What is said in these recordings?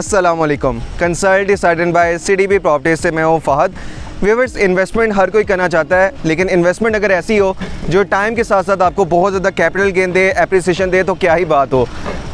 अस्सलामुअलैकुम। Consult decided by CDB properties से मैं हूँ फ़हद। व्यूअर्स, इन्वेस्टमेंट हर कोई करना चाहता है, लेकिन इन्वेस्टमेंट अगर ऐसी हो जो टाइम के साथ साथ आपको बहुत ज़्यादा कैपिटल गेन दे, एप्रिसिएशन दे, तो क्या ही बात हो।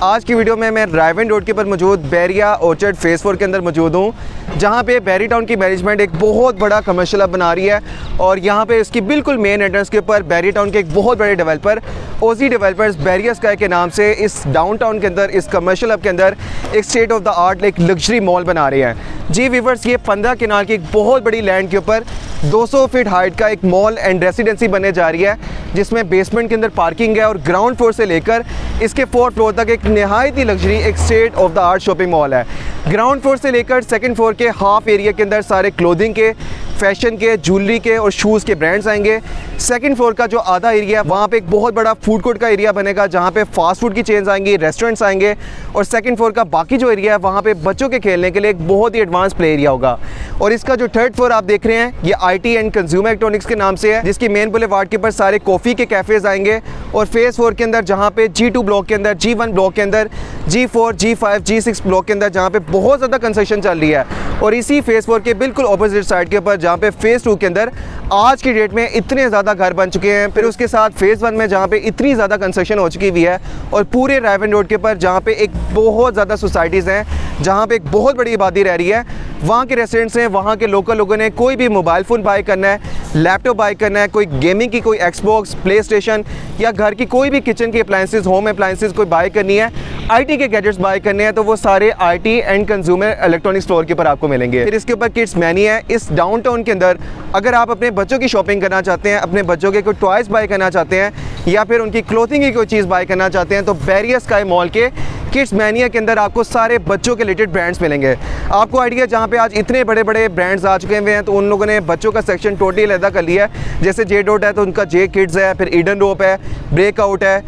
आज की वीडियो में मैं रायवन रोड के ऊपर मौजूद बैरिया ऑर्चर्ड फेज़ 4 के अंदर मौजूद हूँ, जहाँ पे बैरी टाउन की मैनेजमेंट एक बहुत बड़ा कमर्शियल हब बना रही है। और यहाँ पे इसकी बिल्कुल मेन एंट्रेंस के ऊपर बैरी टाउन के एक बहुत बड़े डेवलपर ओजी डेवलपर्स बैरिया स्काई के नाम से इस डाउनटाउन के अंदर, इस कमर्शियल हब के अंदर एक स्टेट ऑफ द आर्ट एक लग्जरी मॉल बना रहे हैं। जी व्यूअर्स, ये 15 कनाल की एक बहुत बड़ी लैंड के ऊपर 200 फीट हाइट का एक मॉल एंड रेसिडेंसी बनने जा रही है, जिसमें बेसमेंट के अंदर पार्किंग है और ग्राउंड फ्लोर से लेकर इसके 4th फ्लोर तक एक नहायत ही लग्जरी एक state of the art shopping mall है। ग्राउंड फ्लोर से लेकर 2nd फ्लोर के हाफ एरिया के अंदर सारे क्लोथिंग के, फैशन के, ज्वेलरी के और शूज़ के ब्रांड्स आएंगे। 2nd फ्लोर का जो आधा एरिया है वहाँ पे एक बहुत बड़ा फूड कोर्ट का एरिया बनेगा, जहाँ पे फास्ट फूड की चेन्स आएंगी, रेस्टोरेंट्स आएंगे। और 2nd फ्लोर का बाकी जो एरिया है वहाँ पे बच्चों के खेलने के लिए एक बहुत ही एडवांस प्ले एरिया होगा। और इसका जो 3rd फ्लोर आप देख रहे हैं, ये IT एंड कंज्यूमर इलेक्ट्रॉनिक्स के नाम से है, जिसकी मेन बुलेवार्ड के ऊपर सारे कॉफ़ी के कैफ़ेज़ आएंगे। और फेज़ 4 के अंदर, जहाँ पे G2 ब्लॉक के अंदर, G1 ब्लॉक के अंदर, G4, G5, G6 ब्लॉक के अंदर जहाँ पे बहुत ज़्यादा कंस्ट्रक्शन चल रही है। और इसी फेज़ 4 के बिल्कुल ऑपोजिट साइड के ऊपर, जहाँ पे फेज़ 2 के अंदर आज की डेट में इतने ज़्यादा घर बन चुके हैं, फिर उसके साथ फेज़ 1 में जहाँ पे इतनी ज़्यादा कंस्ट्रक्शन हो चुकी हुई है, और पूरे रायवन रोड के ऊपर जहाँ पे एक बहुत ज़्यादा सोसाइटीज़ हैं, जहाँ पे एक बहुत बड़ी आबादी रह रही है, वहाँ के रेसिडेंट्स हैं, वहाँ के लोकल लोगों ने कोई भी मोबाइल फ़ोन बाय करना है, लैपटॉप बाय करना है, कोई गेमिंग की, कोई एक्सबॉक्स, प्ले स्टेशन या घर की कोई भी किचन की अप्लाइंसेस, होम अप्लाइंसेस कोई बाय करनी है, IT के गैजेट्स बाय करने हैं, तो वो सारे IT and consumer electronic store के ऊपर आपको मिलेंगे। फिर इसके ऊपर किड्स मैनी है। इस डाउनटाउन के अंदर अगर आप अपने बच्चों की शॉपिंग करना चाहते हैं, अपने बच्चों के कोई टॉयज़ बाय करना चाहते हैं या फिर उनकी क्लोथिंग की कोई चीज़ बाय करना चाहते हैं, तो बैरिया स्काई मॉल के किड्स मैनिया के अंदर आपको सारे बच्चों के रिलेटेड ब्रांड्स मिलेंगे। आपको आइडिया, जहाँ पे आज इतने बड़े बड़े ब्रांड्स आ चुके हुए हैं, तो उन लोगों ने बच्चों का सेक्शन टोटली अलग कर लिया है। जैसे जे डॉट है तो उनका जे किड्स है, फिर ईडन रोप है, ब्रेकआउट है,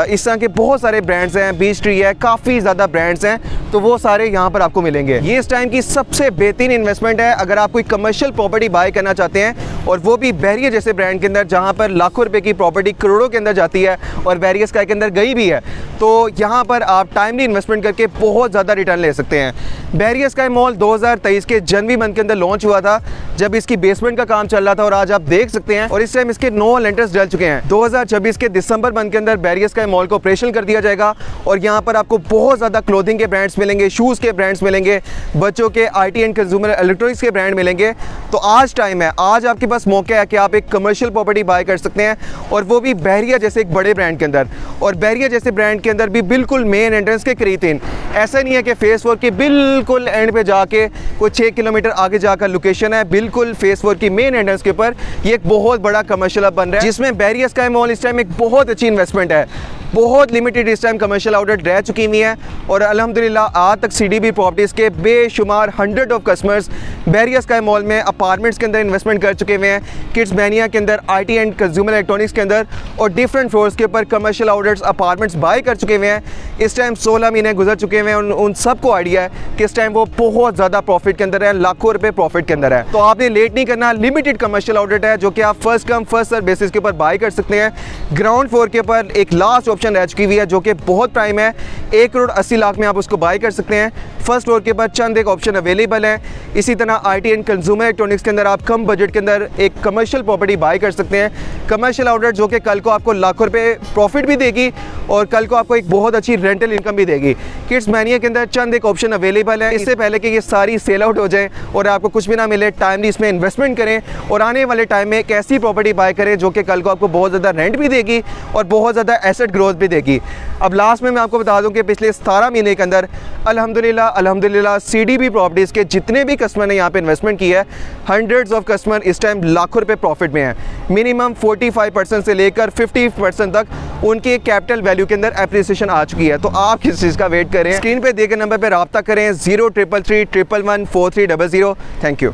इस तरह के बहुत सारे ब्रांड्स हैं, बीच ट्री है, काफ़ी ज़्यादा ब्रांड्स हैं, तो वो सारे यहाँ पर आपको मिलेंगे। ये इस टाइम की सबसे बेहतरीन इन्वेस्टमेंट है अगर आप कोई कमर्शियल प्रॉपर्टी बाय करना चाहते हैं, और वो भी बैरिया जैसे ब्रांड के अंदर, जहाँ पर लाखों रुपए की प्रॉपर्टी करोड़ों के अंदर जाती है और बैरिया स्काई के अंदर गई भी है। तो यहाँ पर आप टाइमली इन्वेस्टमेंट करके बहुत ज़्यादा रिटर्न ले सकते हैं। बैरिया स्काई मॉल 2023 के जनवरी मंथ के अंदर लॉन्च हुआ था, जब इसकी बेसमेंट का काम चल रहा था, और आज आप देख सकते हैं, और इस टाइम इसके 9 लेंटर्स डल चुके हैं। 2026 के दिसंबर मंथ के अंदर बैरिया स्काई मॉल को ऑपरेशनल कर दिया जाएगा, और यहाँ पर आपको बहुत ज़्यादा क्लोथिंग के ब्रांड्स मिलेंगे, शूज़ के ब्रांड्स मिलेंगे, बच्चों के IT एंड कंज्यूमर इलेक्ट्रॉनिक्स के ब्रांड मिलेंगे। तो आज टाइम है, आज आपके पास मौका है कि आप एक कमर्शियल प्रॉपर्टी बाय कर सकते हैं, और वो भी बैरिया जैसे एक बड़े ब्रांड के अंदर। और बैरिया जैसे ब्रांड के अंदर भी बिल्कुल मेन एंट्रेंस के करीब थे। ऐसा नहीं है कि फेज़ 4 के बिल्कुल एंड पे जाके कोई 6 किलोमीटर आगे जाकर लोकेशन है, बिल्कुल फेज़ 4 की मेन एंट्रेंस के ऊपर ये एक बहुत बड़ा कमर्शियल हब बन रहा है, जिसमें बैरिया स्काई मॉल इस टाइम एक बहुत अच्छी इन्वेस्टमेंट है। बहुत लिमिटेड इस टाइम कमर्शियल आउटलेट रह चुकी हुई हैं, और अल्हम्दुलिल्लाह आज तक सीडीबी प्रॉपर्टीज़ के बेशुमार 100 ऑफ कस्टमर्स बैरिया स्काई मॉल में अपार्टमेंट्स के अंदर इन्वेस्टमेंट कर चुके हुए हैं, किड्स मैनिया के अंदर, IT एंड कंज्यूमर इलेक्ट्रॉनिक्स के अंदर, और डिफरेंट फ्लोर्स के ऊपर कमर्शियल आउटलेट्स, अपार्टमेंट्स बाय कर चुके हुए हैं। इस टाइम 16 महीने गुजर चुके हुए हैं, उन सबको आइडिया है कि इस टाइम वो बहुत ज़्यादा प्रॉफिट के अंदर है, लाखों रुपये प्रॉफिट के अंदर है। तो आपने लेट नहीं करना, लिमिटेड कमर्शियल आउटलेट है जो कि आप first come first serve basis के ऊपर बाय कर सकते हैं। ग्राउंड फ्लोर के ऊपर एक लास्ट ऑप्शन रह चुकी हुई है जो कि बहुत प्राइम है, 1 करोड़ 80 लाख में आप उसको बाय कर सकते हैं। फर्स्ट फ्लोर के ऊपर चंद एक ऑप्शन अवेलेबल है। इसी तरह IT एंड कंज्यूमर इलेक्ट्रॉनिक्स के अंदर आप कम बजट के अंदर एक कमर्शियल प्रॉपर्टी बाय कर सकते हैं, कमर्शियल आउटलेट जो कि कल को आपको लाखों रुपए प्रॉफिट भी देगी और कल को आपको एक बहुत अच्छी रेंटल इनकम भी देगी। किड्स मैनिया के अंदर चंद एक ऑप्शन अवेलेबल है। इससे पहले कि ये सारी सेल आउट हो जाए और आपको कुछ भी ना मिले, टाइमली इसमें इन्वेस्टमेंट करें और आने वाले टाइम में एक ऐसी प्रॉपर्टी बाय करें जो कि कल को आपको बहुत ज़्यादा रेंट भी देगी और बहुत ज़्यादा एसेट ग्रोथ भी देगी। अब लास्ट में मैं आपको बता दूं कि पिछले 17 महीने के अंदर अल्हम्दुलिल्लाह सीडीबी प्रॉपर्टीज़ के जितने भी कस्टमर ने यहाँ पे इन्वेस्टमेंट की है, हंड्रेड्स ऑफ कस्टमर इस टाइम लाखों रुपए प्रॉफिट में हैं। मिनिमम 45% से लेकर 50% तक उनके कैपिटल वैल्यू के अंदर एप्रिसिएशन आ चुकी है। तो आप किस चीज़ का वेट करें, स्क्रीन पे दिए गए नंबर पर रब्ता करें 0333 111 4300। Thank you.